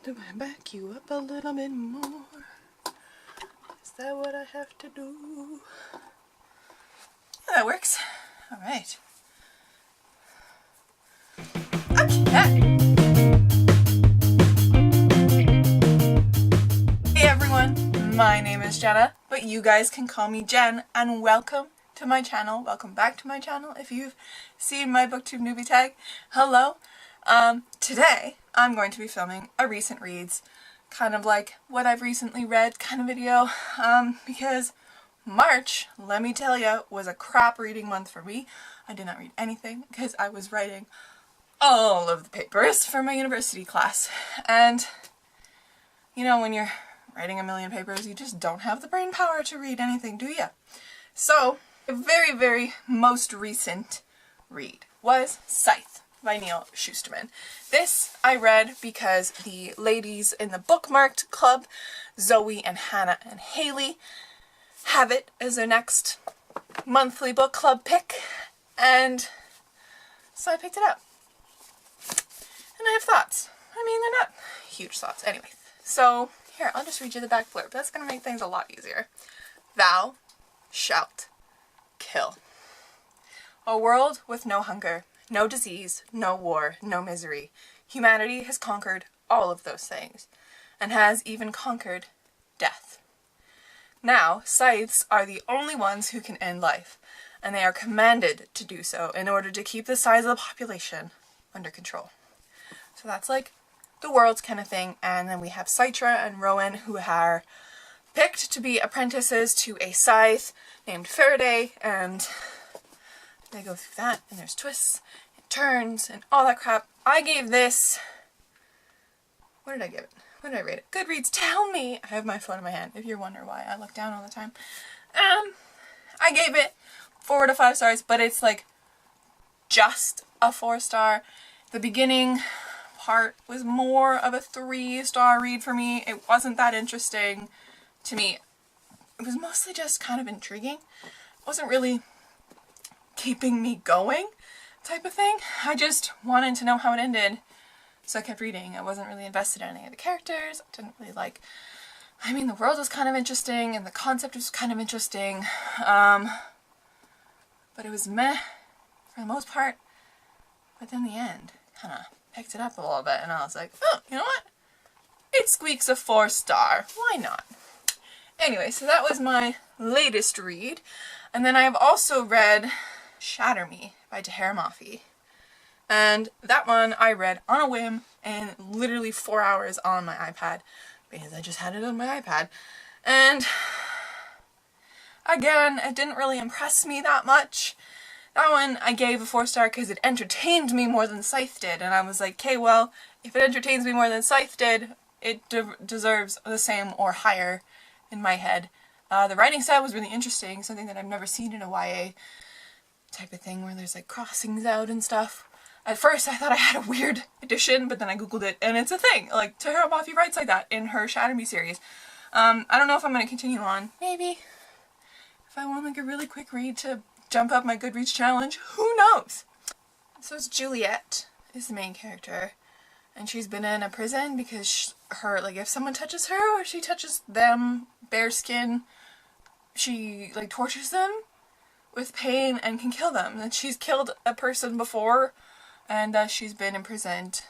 Do I back you up a little bit more? Is that what I have to do? Yeah, that works. Alright. Okay. Hey everyone, my name is Jenna, but you guys can call me Jen, and welcome to my channel. Welcome back to my channel if you've seen my BookTube newbie tag. Hello. Today I'm going to be filming a recent reads, kind of like what I've recently read kind of video, because March, let me tell you, was a crap reading month for me. I did not read anything because I was writing all of the papers for my university class, and you know, when you're writing a million papers, you just don't have the brain power to read anything, do you? So, a very most recent read was Scythe by Neal Shusterman. This I read because the ladies in the Bookmarked Club, Zoe and Hannah and Haley, have it as their next monthly book club pick, and so I picked it up. And I have thoughts. I mean, they're not huge thoughts. Anyway, so here, I'll just read you the back blurb. That's going to make things a lot easier. Thou shalt kill. A world with no hunger, no disease, no war, no misery. Humanity has conquered all of those things, and has even conquered death. Now, scythes are the only ones who can end life, and they are commanded to do so in order to keep the size of the population under control. So that's like the world's kind of thing, and then we have Citra and Rowan, who are picked to be apprentices to a scythe named Faraday, and they go through that, and there's twists and turns and all that crap. I gave this, what did I give it? What did I rate it? Goodreads, tell me! I have my phone in my hand, if you're wondering why I look down all the time. I gave it 4 to 5 stars, but it's like just a 4-star. The beginning part was more of a 3-star read for me. It wasn't that interesting to me. It was mostly just kind of intriguing. It wasn't really keeping me going type of thing. I just wanted to know how it ended, so I kept reading. I wasn't really invested in any of the characters. I didn't really like, I mean, the world was kind of interesting and the concept was kind of interesting, but it was meh for the most part. But then the end kind of picked it up a little bit, and I was like, oh, you know what? It squeaks a 4-star. Why not? Anyway, so that was my latest read. And then I have also read Shatter Me by Tahereh Mafi. And that one I read on a whim in literally 4 hours on my iPad, because I just had it on my iPad. And again, it didn't really impress me that much. That one I gave a 4-star because it entertained me more than Scythe did, and I was like, okay, well, if it entertains me more than Scythe did, it deserves the same or higher in my head. The writing style was really interesting, something that I've never seen in a YA type of thing where there's like crossings out and stuff. At first I thought I had a weird edition, but then I googled it and it's a thing. Like, Tahereh Mafi writes like that in her Shatter Me series. I don't know if I'm going to continue on. Maybe. If I want like a really quick read to jump up my Goodreads challenge, who knows? So it's Juliet is the main character, and she's been in a prison because like, if someone touches her or she touches them, bare skin, she like tortures them with pain and can kill them. And she's killed a person before, and she's been imprisoned.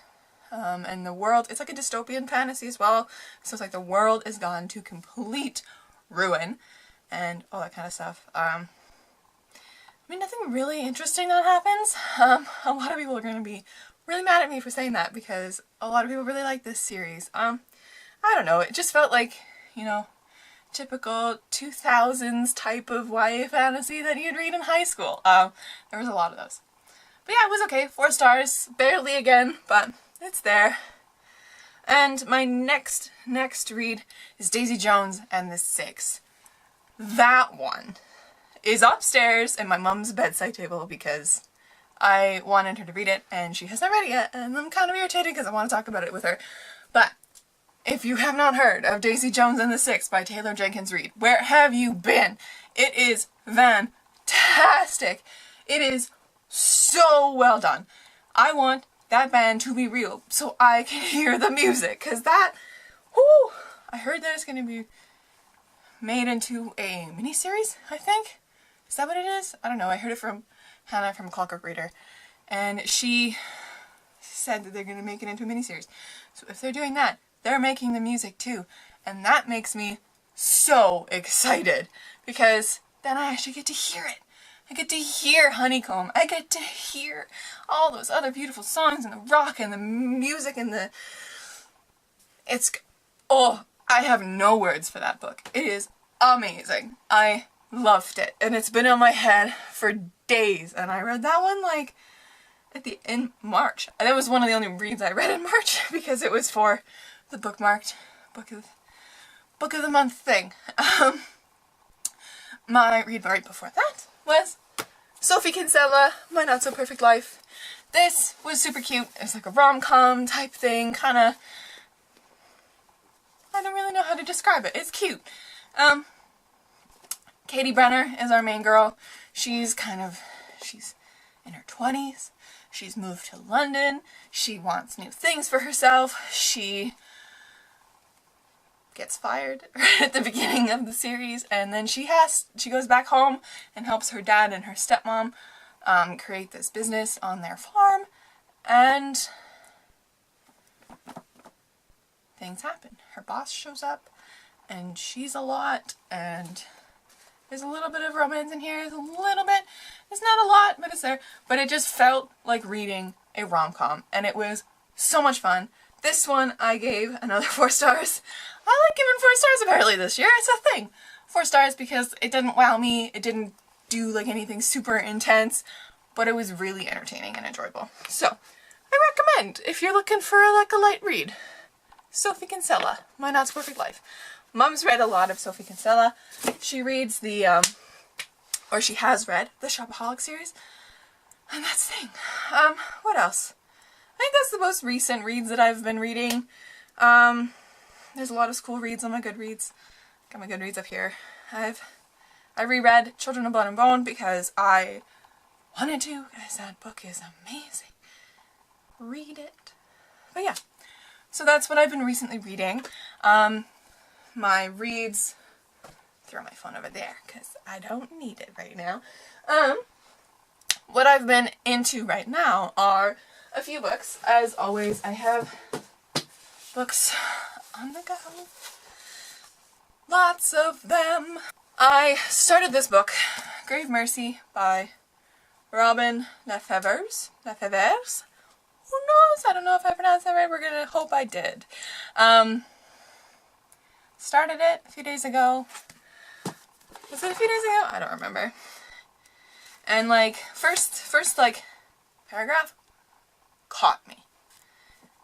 And the world, it's like a dystopian fantasy as well, so it's like the world is gone to complete ruin and all that kind of stuff. I mean, nothing really interesting that happens. A lot of people are going to be really mad at me for saying that, because a lot of people really like this series. I don't know, it just felt like, you know, typical 2000s type of YA fantasy that you'd read in high school. There was a lot of those. But yeah, it was okay. 4 stars. Barely again, but it's there. And my next read is Daisy Jones and the Six. That one is upstairs in my mom's bedside table because I wanted her to read it and she has not read it yet, and I'm kind of irritated because I want to talk about it with her. But if you have not heard of Daisy Jones and the Six by Taylor Jenkins Reid, where have you been? It is fantastic. It is so well done. I want that band to be real so I can hear the music, because that, whoo, I heard that it's going to be made into a miniseries, I think. Is that what it is? I don't know. I heard it from Hannah from Clockwork Reader, and she said that they're going to make it into a miniseries. So if they're doing that, they're making the music too, and that makes me so excited, because then I actually get to hear it. I get to hear Honeycomb. I get to hear all those other beautiful songs and the rock and the music and the... It's... Oh, I have no words for that book. It is amazing. I loved it. And it's been in my head for days. And I read that one like in March. And that was one of the only reads I read in March because it was for the bookmarked book of the month thing. My read right before that was Sophie Kinsella, My Not So Perfect Life. This was super cute. It's like a rom-com type thing, kind of... I don't really know how to describe it. It's cute. Katie Brenner is our main girl. She's in her 20s. She's moved to London. She wants new things for herself. She gets fired right at the beginning of the series, and then she goes back home and helps her dad and her stepmom create this business on their farm, and things happen. Her boss shows up, and she's a lot, and there's a little bit of romance in here. There's a little bit. It's not a lot, but it's there. But it just felt like reading a rom-com, and it was so much fun. This one I gave another 4 stars. I like giving 4 stars apparently this year. It's a thing. 4 stars because it didn't wow me. It didn't do like anything super intense, but it was really entertaining and enjoyable. So I recommend if you're looking for like a light read. Sophie Kinsella, My Not So Perfect Life. Mom's read a lot of Sophie Kinsella. She reads or she has read the Shopaholic series. And that's the thing. What else? I think that's the most recent reads that I've been reading. There's a lot of school reads on my Goodreads. Got my Goodreads up here. I reread Children of Blood and Bone because I wanted to, because that book is amazing. Read it. But yeah, so that's what I've been recently reading. My reads, throw my phone over there because I don't need it right now. What I've been into right now are a few books. As always, I have books on the go. Lots of them. I started this book, Grave Mercy by Robin Lefevers. Who knows? I don't know if I pronounced that right. We're gonna hope I did. Started it a few days ago. Was it a few days ago? I don't remember. And like, first like, paragraph caught me.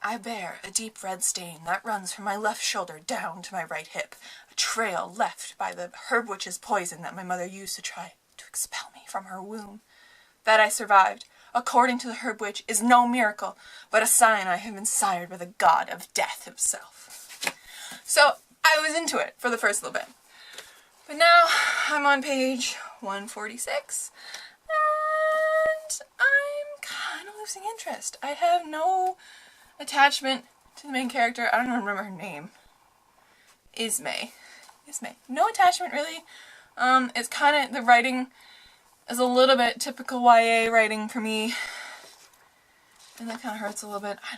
I bear a deep red stain that runs from my left shoulder down to my right hip, a trail left by the herb witch's poison that my mother used to try to expel me from her womb. That I survived, according to the herb witch, is no miracle, but a sign I have been sired by the god of death himself. So, I was into it for the first little bit. But now, I'm on page 146, and I'm kind of losing interest. I have no attachment to the main character. I don't even remember her name. Ismay. No attachment, really. It's kind of, the writing is a little bit typical YA writing for me. And that kind of hurts a little bit. I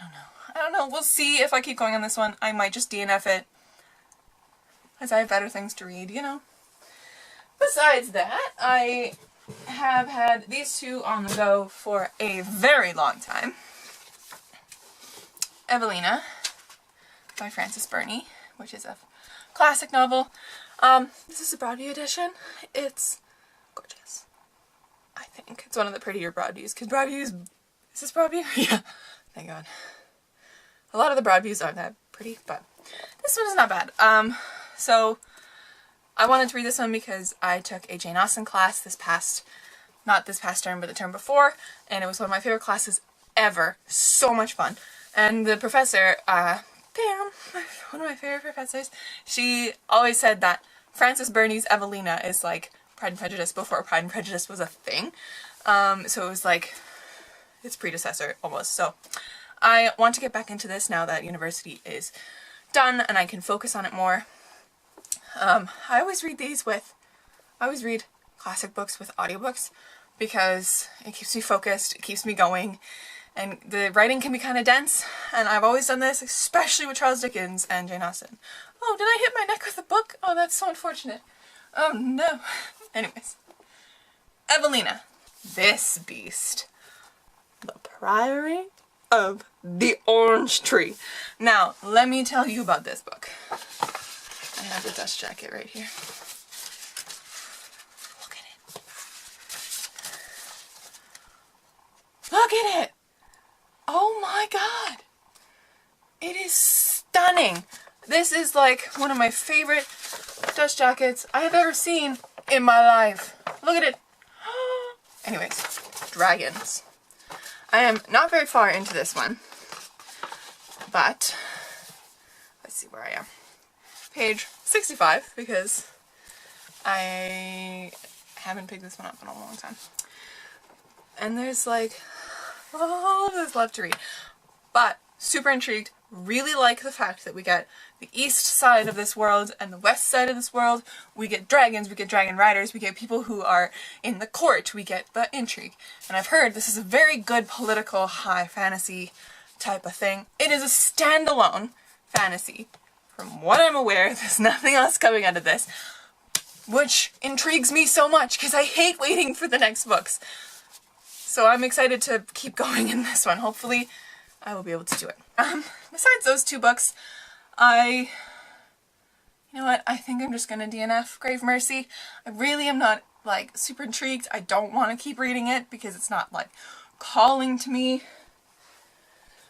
don't know. We'll see if I keep going on this one. I might just DNF it, because I have better things to read, you know. Besides that, I have had these two on the go for a very long time. Evelina by Frances Burney, which is a classic novel. This is a Broadview edition. It's gorgeous. I think it's one of the prettier Broadviews, because is this Broadview? Yeah, thank God. A lot of the Broadviews aren't that pretty, but this one is not bad. So I wanted to read this one because I took a Jane Austen class not this past term, but the term before, and it was one of my favorite classes ever. So much fun. And the professor, Pam, one of my favorite professors, she always said that Frances Burney's Evelina is like Pride and Prejudice before Pride and Prejudice was a thing. So it was like its predecessor almost. So I want to get back into this now that university is done and I can focus on it more. I always read classic books with audiobooks because it keeps me focused, it keeps me going, and the writing can be kind of dense, and I've always done this, especially with Charles Dickens and Jane Austen. Oh, did I hit my neck with a book? Oh, that's so unfortunate. Oh no. Anyways. Evelina. This beast. The Priory of the Orange Tree. Now, let me tell you about this book. I have the dust jacket right here. Look at it. Look at it! Oh my god! It is stunning! This is like one of my favorite dust jackets I have ever seen in my life. Look at it! Anyways, dragons. I am not very far into this one, but let's see where I am. Page 65, because I haven't picked this one up in a long time. And there's like all of this left to read, but super intrigued. Really like the fact that we get the east side of this world and the west side of this world. We get dragons, we get dragon riders, we get people who are in the court, we get the intrigue. And I've heard this is a very good political high fantasy type of thing. It is a standalone fantasy. From what I'm aware, there's nothing else coming out of this, which intrigues me so much because I hate waiting for the next books. So I'm excited to keep going in this one. Hopefully I will be able to do it. Besides those two books, you know what, I think I'm just gonna DNF Grave Mercy. I really am not like super intrigued. I don't want to keep reading it because it's not like calling to me.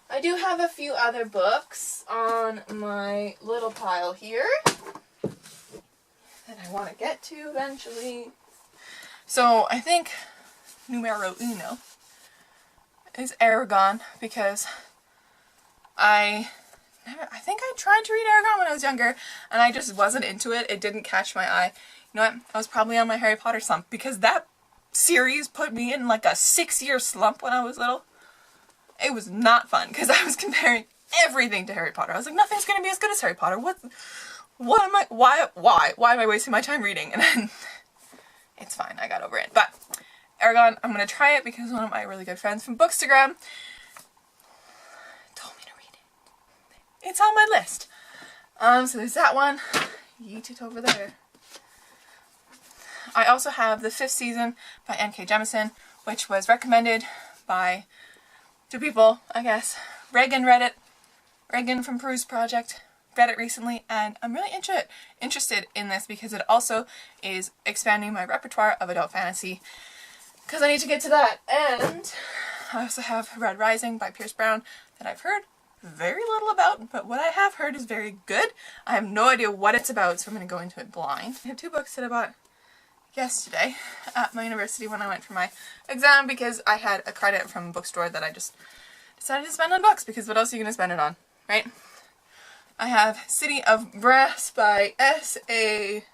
I do have a few other books on my little pile here that I want to get to eventually. So I think numero uno is Eragon, because I think I tried to read Eragon when I was younger and I just wasn't into it. It didn't catch my eye. You know what? I was probably on my Harry Potter slump because that series put me in like a 6-year slump when I was little. It was not fun because I was comparing everything to Harry Potter. I was like, nothing's gonna be as good as Harry Potter. Why am I wasting my time reading? And then it's fine, I got over it. But Eragon, I'm gonna try it because one of my really good friends from Bookstagram told me to read it. It's on my list. So there's that one. Yeet it over there. I also have the 5th season by N.K. Jemisin, which was recommended by 2 people, I guess. Reagan read it. Reagan from Peruse Project read it recently, and I'm really interested in this because it also is expanding my repertoire of adult fantasy, because I need to get to that. And I also have Red Rising by Pierce Brown that I've heard very little about, but what I have heard is very good. I have no idea what it's about, so I'm going to go into it blind. I have 2 books that I bought yesterday at my university when I went for my exam because I had a credit from a bookstore that I just decided to spend on books, because what else are you going to spend it on, right? I have City of Brass by S.A.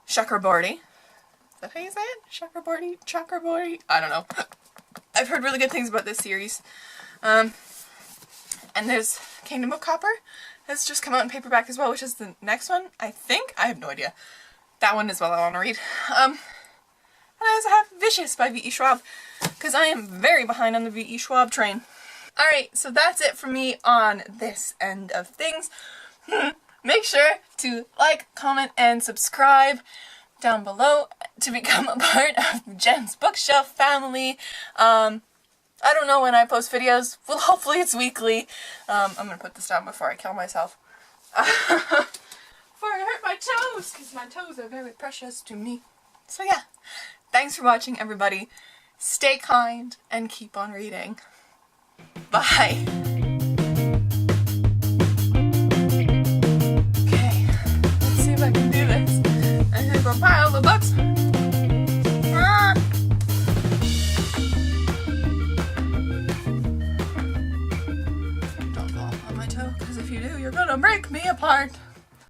Chakraborty. Is that how you say it? Chakraborty? I don't know. I've heard really good things about this series. And there's Kingdom of Copper. That's just come out in paperback as well, which is the next one, I think. I have no idea. That one as well I want to read. And I also have Vicious by V.E. Schwab, because I am very behind on the V.E. Schwab train. Alright, so that's it for me on this end of things. Make sure to like, comment, and subscribe down below to become a part of Jen's Bookshelf family. I don't know when I post videos. Well, hopefully it's weekly. I'm gonna put this down before I kill myself. Before I hurt my toes, because my toes are very precious to me. So yeah, thanks for watching, everybody. Stay kind and keep on reading. Bye. Okay, let's see if I can do this. I'm gonna go pile the books. Don't fall on my toe, because if you do, you're gonna break me apart.